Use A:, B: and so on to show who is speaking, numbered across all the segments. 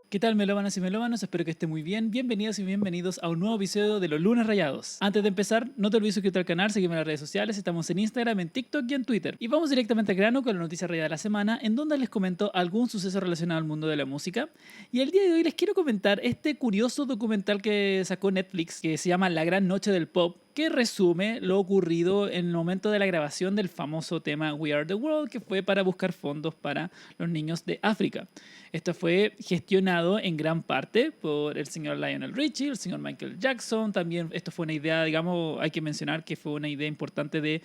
A: ¿Qué tal, melómanos y melómanos? Espero que estén muy bien. Bienvenidos y bienvenidos a un nuevo episodio de Los Lunes Rayados. Antes de empezar, no te olvides suscribirte al canal, seguirme en las redes sociales. Estamos en Instagram, en TikTok y en Twitter. Y vamos directamente al grano con la noticia rayada de la semana, en donde les comento algún suceso relacionado al mundo de la música. Y el día de hoy les quiero comentar este curioso documental que sacó Netflix, que se llama La Gran Noche del Pop, que resume lo ocurrido en el momento de la grabación del famoso tema We Are the World, que fue para buscar fondos para los niños de África. Esto fue gestionado en gran parte por el señor Lionel Richie, el señor Michael Jackson. También esto fue una idea, digamos, hay que mencionar que fue una idea importante de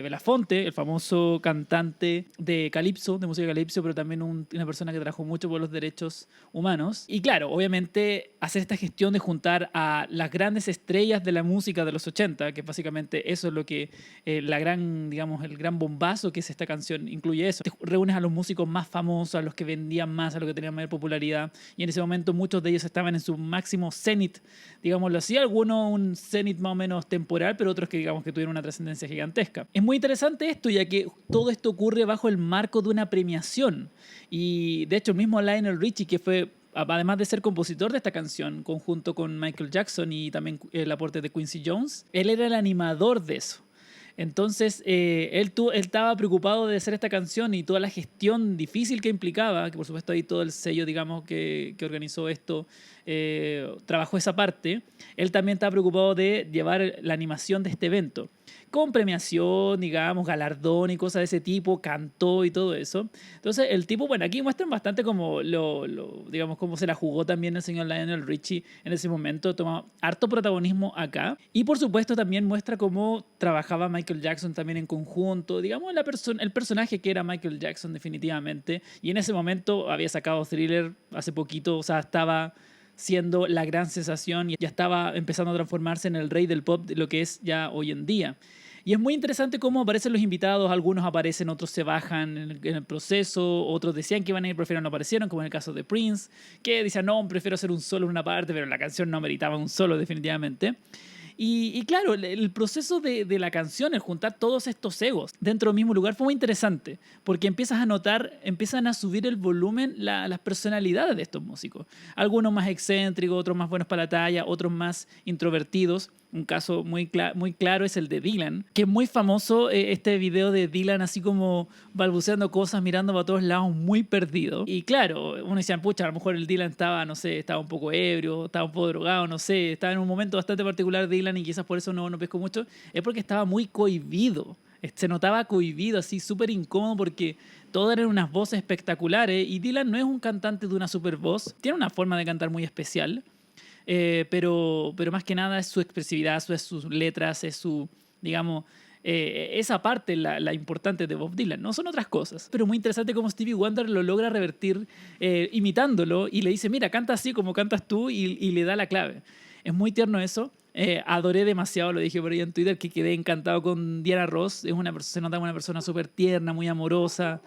A: Belafonte, el famoso cantante de Calypso, de música Calypso, pero también una persona que trabajó mucho por los derechos humanos. Y claro, obviamente hacer esta gestión de juntar a las grandes estrellas de la música de los 80, que básicamente eso es lo que la gran, digamos, el gran bombazo que es esta canción incluye eso. Te reúnes a los músicos más famosos, a los que vendían más, a los que tenían mayor popularidad, y en ese momento muchos de ellos estaban en su máximo cenit, digámoslo así, algunos un cenit más o menos temporal, pero otros que digamos que tuvieron una trascendencia gigantesca. Es muy interesante esto, ya que todo esto ocurre bajo el marco de una premiación, y de hecho el mismo Lionel Richie, que fue además de ser compositor de esta canción, conjunto con Michael Jackson y también el aporte de Quincy Jones, él era el animador de eso. Entonces, él estaba preocupado de hacer esta canción y toda la gestión difícil que implicaba, que por supuesto ahí todo el sello, digamos, que organizó esto, trabajó esa parte. Él también estaba preocupado de llevar la animación de este evento, con premiación, digamos, galardón y cosas de ese tipo, cantó y todo eso. Entonces, el tipo, bueno, aquí muestran bastante como digamos, cómo se la jugó también el señor Lionel Richie en ese momento, toma harto protagonismo acá. Y por supuesto también muestra cómo trabajaba Michael Jackson también en conjunto, digamos, el personaje que era Michael Jackson definitivamente. Y en ese momento había sacado Thriller hace poquito, o sea, estaba siendo la gran sensación y ya estaba empezando a transformarse en el rey del pop de lo que es ya hoy en día. Y es muy interesante cómo aparecen los invitados, algunos aparecen, otros se bajan en el proceso, otros decían que iban a ir, pero no aparecieron, como en el caso de Prince, que decía, no, prefiero hacer un solo en una parte, pero la canción no meritaba un solo definitivamente. Y claro, el proceso de la canción, el juntar todos estos egos dentro del mismo lugar fue muy interesante, porque empiezas a notar, empiezan a subir el volumen las personalidades de estos músicos. Algunos más excéntricos, otros más buenos para la talla, otros más introvertidos. Un caso muy claro es el de Dylan, que es muy famoso este video de Dylan así como balbuceando cosas, mirando para todos lados, muy perdido. Y claro, uno decía, pucha, a lo mejor el Dylan estaba, no sé, estaba un poco ebrio, estaba un poco drogado, no sé, estaba en un momento bastante particular Dylan y quizás por eso no pescó mucho. Es porque estaba muy cohibido. Se notaba cohibido, así súper incómodo porque todas eran unas voces espectaculares y Dylan no es un cantante de una super voz, tiene una forma de cantar muy especial. Pero más que nada es su expresividad, es sus letras, es su, digamos, esa parte la importante de Bob Dylan, no son otras cosas. Pero muy interesante cómo Stevie Wonder lo logra revertir imitándolo y le dice, mira, canta así como cantas tú y le da la clave. Es muy tierno eso. Adoré demasiado, lo dije por ahí en Twitter, que quedé encantado con Diana Ross. Se nota una persona súper tierna, muy amorosa.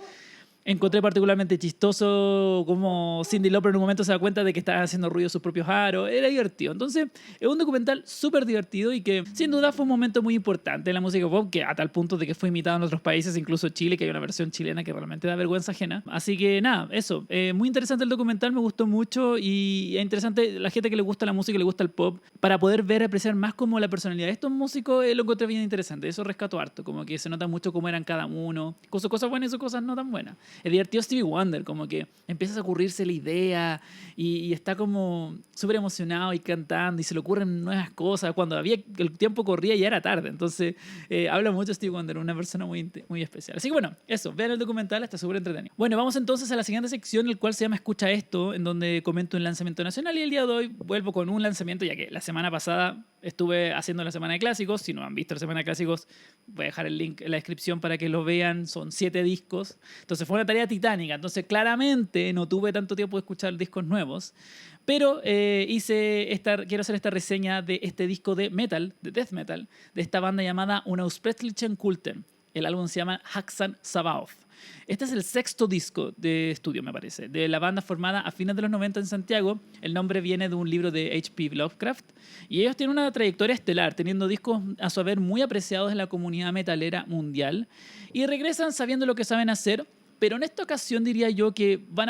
A: Encontré particularmente chistoso como Cyndi Lauper en un momento se da cuenta de que está haciendo ruido sus propios aros. Era divertido. Entonces, es un documental súper divertido y que sin duda fue un momento muy importante en la música pop, que a tal punto de que fue imitado en otros países, incluso Chile, que hay una versión chilena que realmente da vergüenza ajena. Así que nada, eso. Muy interesante el documental, me gustó mucho y es interesante la gente que le gusta la música, le gusta el pop, para poder ver, apreciar más como la personalidad de estos músicos, lo encontré bien interesante. Eso rescato harto, como que se nota mucho cómo eran cada uno, con sus cosas buenas y sus cosas no tan buenas. Es divertido Stevie Wonder, como que empiezas a ocurrirse la idea y está como súper emocionado y cantando y se le ocurren nuevas cosas. Cuando el tiempo corría ya era tarde, entonces habla mucho Stevie Wonder, una persona muy especial. Así que bueno, eso, vean el documental, está súper entretenido. Bueno, vamos entonces a la siguiente sección, el cual se llama Escucha Esto, en donde comento un lanzamiento nacional y el día de hoy vuelvo con un lanzamiento, ya que la semana pasada estuve haciendo la semana de clásicos. Si no han visto la semana de clásicos, voy a dejar el link en la descripción para que lo vean. Son 7 discos. Entonces fue una tarea titánica. Entonces claramente no tuve tanto tiempo de escuchar discos nuevos. Pero quiero hacer esta reseña de este disco de metal, de death metal, de esta banda llamada Unausprechlichen Kulten. El álbum se llama Haxan Sabaoth. Este es el sexto disco de estudio, me parece, de la banda formada a fines de los 90 en Santiago. El nombre viene de un libro de H.P. Lovecraft. Y ellos tienen una trayectoria estelar, teniendo discos a su haber muy apreciados en la comunidad metalera mundial. Y regresan sabiendo lo que saben hacer, pero en esta ocasión diría yo que van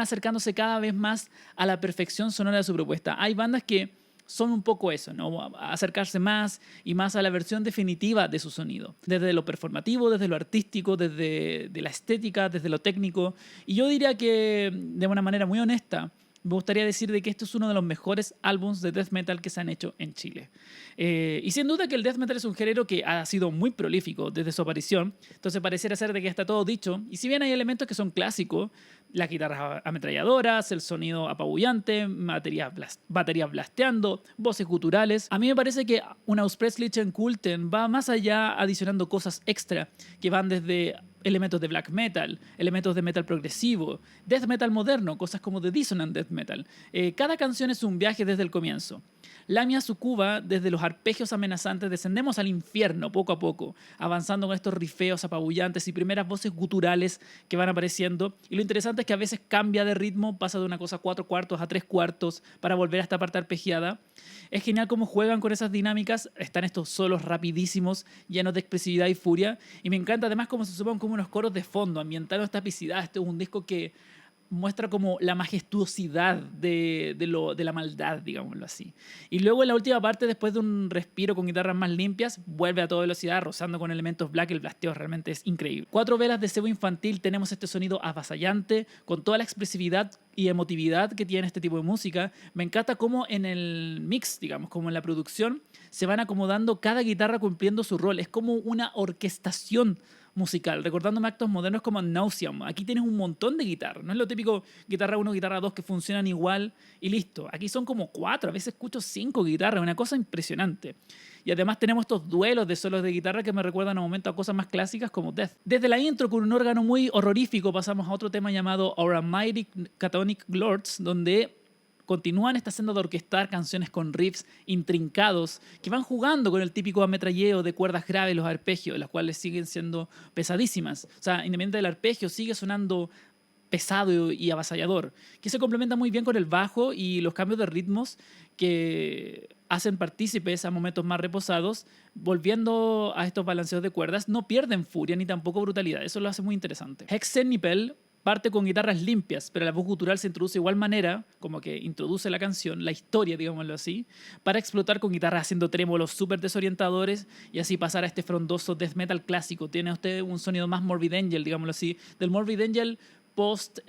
A: acercándose cada vez más a la perfección sonora de su propuesta. Hay bandas que son un poco eso, ¿no? Acercarse más y más a la versión definitiva de su sonido, desde lo performativo, desde lo artístico, desde la estética, desde lo técnico. Y yo diría que, de una manera muy honesta, me gustaría decir de que este es uno de los mejores álbumes de death metal que se han hecho en Chile. Y sin duda que el death metal es un género que ha sido muy prolífico desde su aparición, entonces pareciera ser de que está todo dicho, y si bien hay elementos que son clásicos, las guitarras ametralladoras, el sonido apabullante, baterías blasteando, voces guturales, a mí me parece que una Auspreslichen Kulten va más allá adicionando cosas extra que van desde elementos de black metal, elementos de metal progresivo, death metal moderno, cosas como de dissonant death metal. Cada canción es un viaje desde el comienzo. Lamia Sucuba, desde los arpegios amenazantes, descendemos al infierno poco a poco, avanzando con estos rifeos apabullantes y primeras voces guturales que van apareciendo. Y lo interesante es que a veces cambia de ritmo, pasa de una cosa a 4/4 a 3/4 para volver a esta parte arpegiada. Es genial cómo juegan con esas dinámicas, están estos solos rapidísimos, llenos de expresividad y furia. Y me encanta además cómo se suman como unos coros de fondo, ambientando esta epicidad. Este es un disco que muestra como la majestuosidad de la maldad, digámoslo así. Y luego en la última parte, después de un respiro con guitarras más limpias, vuelve a toda velocidad, rozando con elementos black. El blasteo realmente es increíble. 4 velas de cebo infantil, tenemos este sonido avasallante, con toda la expresividad y emotividad que tiene este tipo de música. Me encanta cómo en el mix, digamos, como en la producción, se van acomodando cada guitarra cumpliendo su rol. Es como una orquestación musical, recordándome actos modernos como Nauseam. Aquí tienes un montón de guitarras, no es lo típico guitarra 1, guitarra 2 que funcionan igual y listo. Aquí son como 4, a veces escucho 5 guitarras, una cosa impresionante. Y además tenemos estos duelos de solos de guitarra que me recuerdan a momentos a cosas más clásicas como Death. Desde la intro, con un órgano muy horrorífico, pasamos a otro tema llamado Our Almighty Catatonic Lords, donde continúan esta senda de orquestar canciones con riffs intrincados que van jugando con el típico ametralleo de cuerdas graves, los arpegios, las cuales siguen siendo pesadísimas. O sea, independientemente del arpegio, sigue sonando pesado y avasallador, que se complementa muy bien con el bajo y los cambios de ritmos que hacen partícipes a momentos más reposados, volviendo a estos balanceos de cuerdas. No pierden furia ni tampoco brutalidad, eso lo hace muy interesante. Hexennipel parte con guitarras limpias, pero la voz gutural se introduce de igual manera, como que introduce la canción, la historia, digámoslo así, para explotar con guitarras haciendo trémolos súper desorientadores y así pasar a este frondoso death metal clásico. Tiene usted un sonido más Morbid Angel, digámoslo así, del Morbid Angel post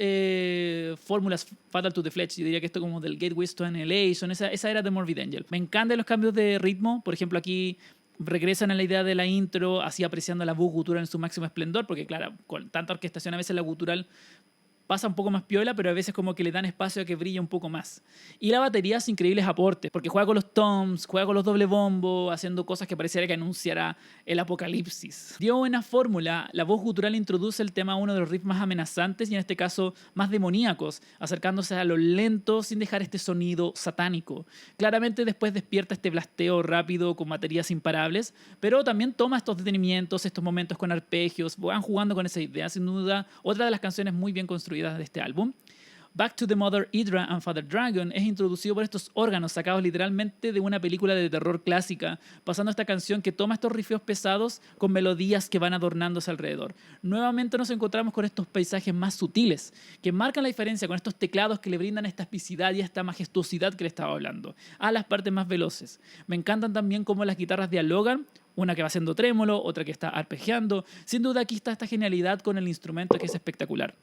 A: fórmulas Fatal to the Flesh. Yo diría que esto como del Gateway to Annihilation, esa era de Morbid Angel. Me encantan los cambios de ritmo, por ejemplo aquí regresan a la idea de la intro, así apreciando la voz gutural en su máximo esplendor, porque claro, con tanta orquestación a veces la gutural pasa un poco más piola, pero a veces como que le dan espacio a que brille un poco más. Y la batería hace increíbles aportes, porque juega con los toms, juega con los doble bombo, haciendo cosas que pareciera que anunciara el apocalipsis. Dio buena fórmula, la voz gutural introduce el tema a uno de los riffs más amenazantes y en este caso más demoníacos, acercándose a lo lento sin dejar este sonido satánico. Claramente después despierta este blasteo rápido con baterías imparables, pero también toma estos detenimientos, estos momentos con arpegios, van jugando con esa idea, sin duda, otra de las canciones muy bien construidas de este álbum. Back to the Mother Hydra and Father Dragon es introducido por estos órganos sacados literalmente de una película de terror clásica, pasando a esta canción que toma estos rifeos pesados con melodías que van adornándose alrededor. Nuevamente nos encontramos con estos paisajes más sutiles, que marcan la diferencia con estos teclados que le brindan esta epicidad y esta majestuosidad que le estaba hablando, a las partes más veloces. Me encantan también cómo las guitarras dialogan, una que va haciendo trémolo, otra que está arpegiando. Sin duda aquí está esta genialidad con el instrumento que es espectacular.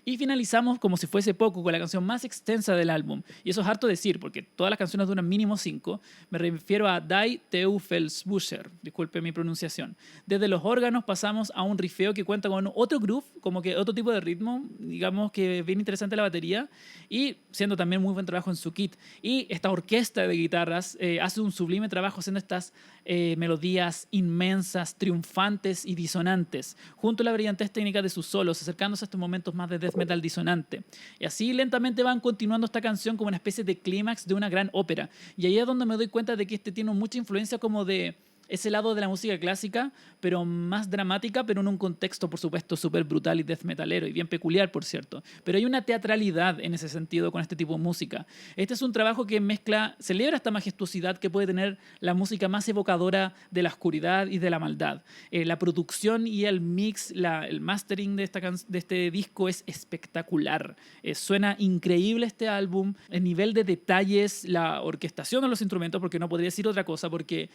A: Y finalizamos como si fuese poco con la canción más extensa del álbum. Y eso es harto decir, porque todas las canciones duran mínimo 5. Me refiero a Die Teufelsbuscher, disculpe mi pronunciación. Desde los órganos pasamos a un rifeo que cuenta con otro groove, como que otro tipo de ritmo, digamos que es bien interesante la batería, y siendo también muy buen trabajo en su kit. Y esta orquesta de guitarras hace un sublime trabajo haciendo estas melodías inmensas, triunfantes y disonantes, junto a la brillantez técnica de sus solos, acercándose a estos momentos más de death metal disonante. Y así lentamente van continuando esta canción como una especie de clímax de una gran ópera. Y ahí es donde me doy cuenta de que este tiene mucha influencia como de ese lado de la música clásica, pero más dramática, pero en un contexto, por supuesto, súper brutal y death metalero, y bien peculiar, por cierto. Pero hay una teatralidad en ese sentido con este tipo de música. Este es un trabajo que celebra esta majestuosidad que puede tener la música más evocadora de la oscuridad y de la maldad. La producción y el mix, el mastering de este disco es espectacular. Suena increíble este álbum, el nivel de detalles, la orquestación de los instrumentos, porque no podría decir otra cosa, porque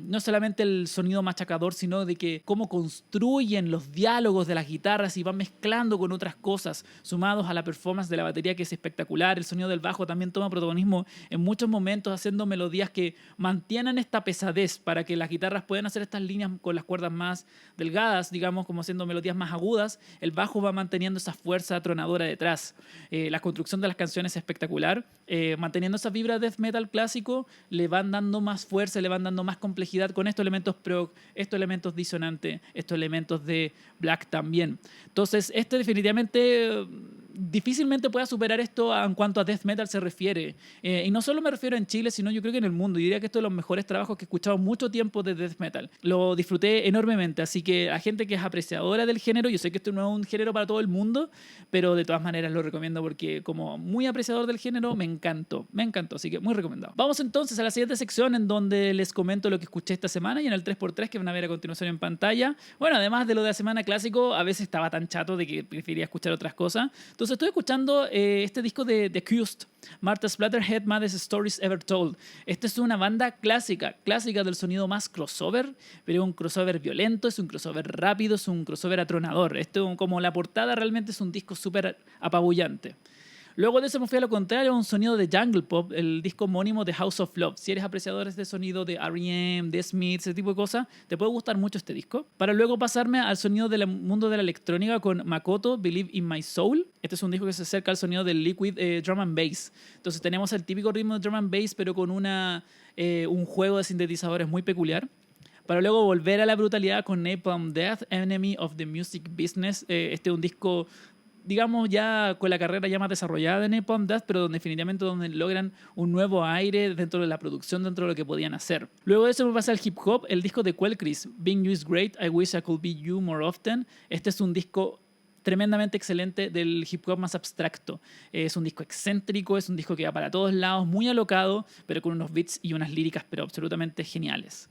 A: no solamente el sonido machacador, sino de que cómo construyen los diálogos de las guitarras y van mezclando con otras cosas, sumados a la performance de la batería, que es espectacular. El sonido del bajo también toma protagonismo en muchos momentos, haciendo melodías que mantienen esta pesadez para que las guitarras puedan hacer estas líneas con las cuerdas más delgadas, digamos, como haciendo melodías más agudas. El bajo va manteniendo esa fuerza atronadora detrás. La construcción de las canciones es espectacular. Manteniendo esa vibra death metal clásico, le van dando más fuerza, le van dando más complejidad con estos elementos prog, estos elementos disonantes, estos elementos de black también. Entonces, definitivamente difícilmente pueda superar esto en cuanto a death metal se refiere. Y no solo me refiero en Chile, sino yo creo que en el mundo. Y diría que esto es de los mejores trabajos que he escuchado mucho tiempo de death metal. Lo disfruté enormemente, así que a gente que es apreciadora del género, yo sé que esto no es un género para todo el mundo, pero de todas maneras lo recomiendo porque como muy apreciador del género me encantó, así que muy recomendado. Vamos entonces a la siguiente sección en donde les comento lo que escuché esta semana y en el 3x3 que van a ver a continuación en pantalla. Bueno, además de lo de la semana clásico, a veces estaba tan chato de que prefería escuchar otras cosas. Entonces estoy escuchando este disco de The Accused, Martha Splatterhead, Maddest Stories Ever Told. Esta es una banda clásica del sonido más crossover, pero es un crossover violento, es un crossover rápido, es un crossover atronador. Esto, como la portada, realmente es un disco súper apabullante. Luego de eso me fui a lo contrario, a un sonido de Jungle Pop, el disco homónimo de House of Love. Si eres apreciador de este sonido de R.E.M., de Smith, ese tipo de cosas, te puede gustar mucho este disco. Para luego pasarme al sonido del mundo de la electrónica con Makoto, Believe in My Soul. Este es un disco que se acerca al sonido del liquid drum and bass. Entonces tenemos el típico ritmo de drum and bass, pero con un juego de sintetizadores muy peculiar. Para luego volver a la brutalidad con Napalm Death, Enemy of the Music Business. Este es un disco, digamos, ya con la carrera ya más desarrollada de Napalm Death, pero definitivamente donde logran un nuevo aire dentro de la producción, dentro de lo que podían hacer. Luego de eso me pasa al hip hop, el disco de Quell Chris, Being You is Great, I Wish I Could Be You More Often. Este es un disco tremendamente excelente del hip hop más abstracto. Es un disco excéntrico, es un disco que va para todos lados, muy alocado, pero con unos beats y unas líricas pero absolutamente geniales.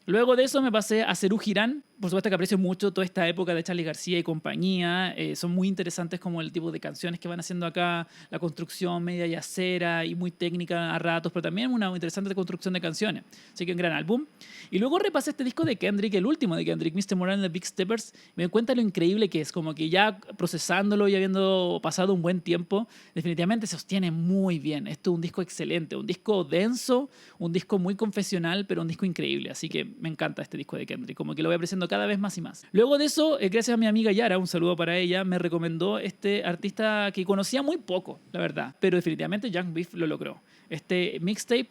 A: Luego de eso me pasé a Serú Girán. Por supuesto que aprecio mucho toda esta época de Charly García y compañía. Son muy interesantes como el tipo de canciones que van haciendo acá, la construcción media yacera y muy técnica a ratos, pero también una interesante construcción de canciones. Así que un gran álbum. Y luego repasé este disco de Kendrick, el último de Kendrick, Mr. Moral and the Big Steppers. Me doy cuenta de lo increíble que es, como que ya procesándolo y habiendo pasado un buen tiempo, definitivamente se sostiene muy bien. Esto es un disco excelente, un disco denso, un disco muy confesional, pero un disco increíble. Así que me encanta este disco de Kendrick, como que lo voy apreciando cada vez más y más. Luego de eso, gracias a mi amiga Yara, un saludo para ella, me recomendó este artista que conocía muy poco, la verdad, pero definitivamente Young Beef lo logró. Este mixtape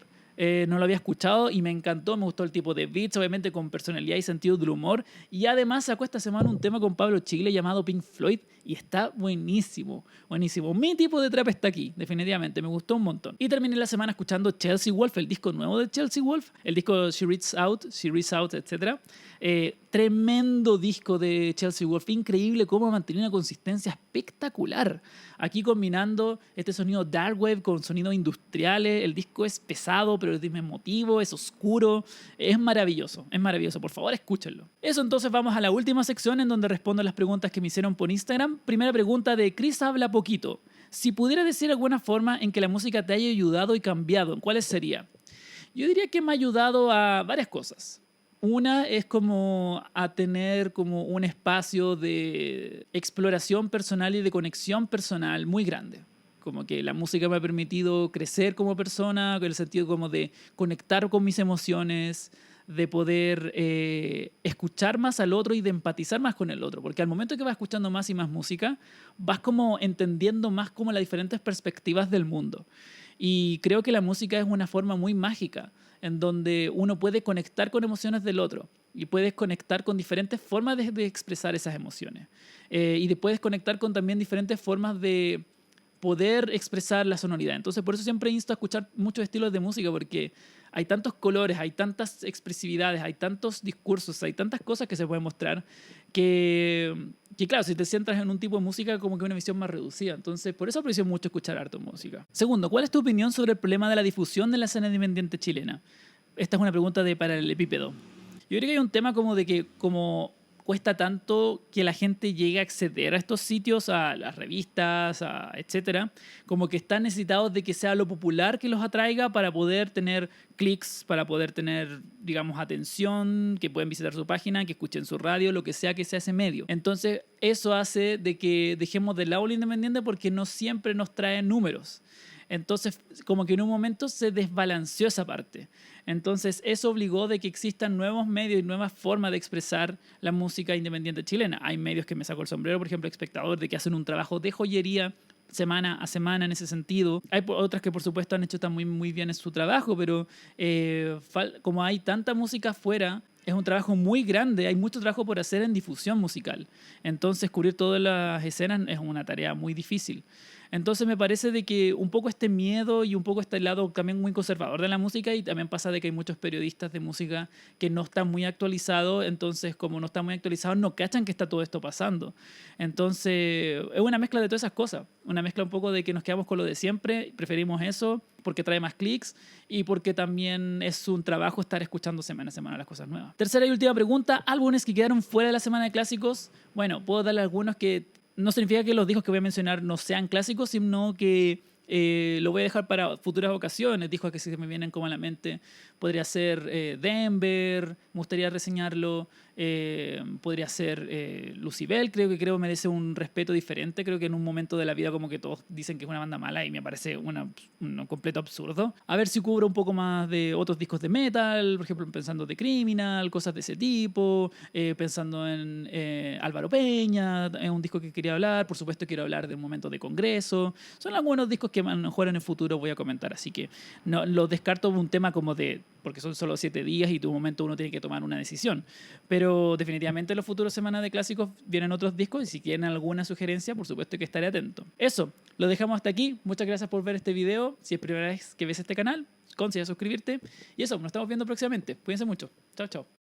A: no lo había escuchado y me encantó, me gustó el tipo de beats, obviamente con personalidad y sentido del humor, y además sacó esta semana un tema con Pablo Chile llamado Pink Floyd y está buenísimo, buenísimo. Mi tipo de trap está aquí, definitivamente, me gustó un montón. Y terminé la semana escuchando Chelsea Wolf, el disco nuevo de Chelsea Wolf, el disco She Reads Out, etc. Tremendo disco de Chelsea Wolf, increíble cómo mantiene una consistencia espectacular. Aquí combinando este sonido dark wave con sonidos industriales, el disco es pesado, pero es emotivo, es oscuro, es maravilloso, por favor escúchenlo. Eso, entonces vamos a la última sección en donde respondo las preguntas que me hicieron por Instagram. Primera pregunta de Chris Habla Poquito. Si pudiera decir alguna forma en que la música te haya ayudado y cambiado, ¿cuáles sería? Yo diría que me ha ayudado a varias cosas. Una es como a tener como un espacio de exploración personal y de conexión personal muy grande. Como que la música me ha permitido crecer como persona, con el sentido como de conectar con mis emociones, de poder escuchar más al otro y de empatizar más con el otro. Porque al momento que vas escuchando más y más música, vas como entendiendo más como las diferentes perspectivas del mundo. Y creo que la música es una forma muy mágica en donde uno puede conectar con emociones del otro y puedes conectar con diferentes formas de expresar esas emociones. Y puedes conectar con también diferentes formas de poder expresar la sonoridad. Entonces, por eso siempre insto a escuchar muchos estilos de música, porque hay tantos colores, hay tantas expresividades, hay tantos discursos, hay tantas cosas que se pueden mostrar que claro, si te centras en un tipo de música, como que una visión más reducida. Entonces, por eso aprecio mucho escuchar harto música. Segundo, ¿cuál es tu opinión sobre el problema de la difusión de la escena independiente chilena? Esta es una pregunta de Paralelepípedo. Yo creo que hay un tema como de que como cuesta tanto que la gente llegue a acceder a estos sitios, a las revistas, etcétera, como que están necesitados de que sea lo popular que los atraiga para poder tener clics, para poder tener, digamos, atención, que pueden visitar su página, que escuchen su radio, lo que sea ese medio. Entonces, eso hace de que dejemos de lado lo independiente porque no siempre nos trae números. Entonces, como que en un momento se desbalanceó esa parte. Entonces, eso obligó de que existan nuevos medios y nuevas formas de expresar la música independiente chilena. Hay medios que me saco el sombrero, por ejemplo, Espectador, de que hacen un trabajo de joyería semana a semana en ese sentido. Hay otras que, por supuesto, han hecho muy, muy bien en su trabajo, pero como hay tanta música afuera, es un trabajo muy grande, hay mucho trabajo por hacer en difusión musical. Entonces, cubrir todas las escenas es una tarea muy difícil. Entonces me parece de que un poco este miedo y un poco este lado también muy conservador de la música, y también pasa de que hay muchos periodistas de música que no están muy actualizados, entonces como no están muy actualizados no cachan que está todo esto pasando. Entonces es una mezcla de todas esas cosas, una mezcla un poco de que nos quedamos con lo de siempre, preferimos eso porque trae más clics y porque también es un trabajo estar escuchando semana a semana las cosas nuevas. Tercera y última pregunta, álbumes que quedaron fuera de la semana de clásicos. Bueno, puedo darle algunos que no significa que los discos que voy a mencionar no sean clásicos, sino que lo voy a dejar para futuras ocasiones. Discos que sí me vienen como a la mente. Podría ser Denver, me gustaría reseñarlo. Podría ser Lucybell, creo merece un respeto diferente. Creo que en un momento de la vida como que todos dicen que es una banda mala y me parece un completo absurdo. A ver si cubro un poco más de otros discos de metal, por ejemplo pensando de Criminal, cosas de ese tipo, pensando en Álvaro Peña, es un disco que quería hablar. Por supuesto quiero hablar de un momento de Congreso. Son algunos discos que a lo mejor en el futuro voy a comentar, así que no los descarto un tema como de porque son solo 7 días y tu momento uno tiene que tomar una decisión. Pero definitivamente en los futuros semanas de clásicos vienen otros discos y si quieren alguna sugerencia, por supuesto que estaré atento. Eso, lo dejamos hasta aquí. Muchas gracias por ver este video. Si es primera vez que ves este canal, considera suscribirte. Y eso, nos estamos viendo próximamente. Cuídense mucho. Chao, chao.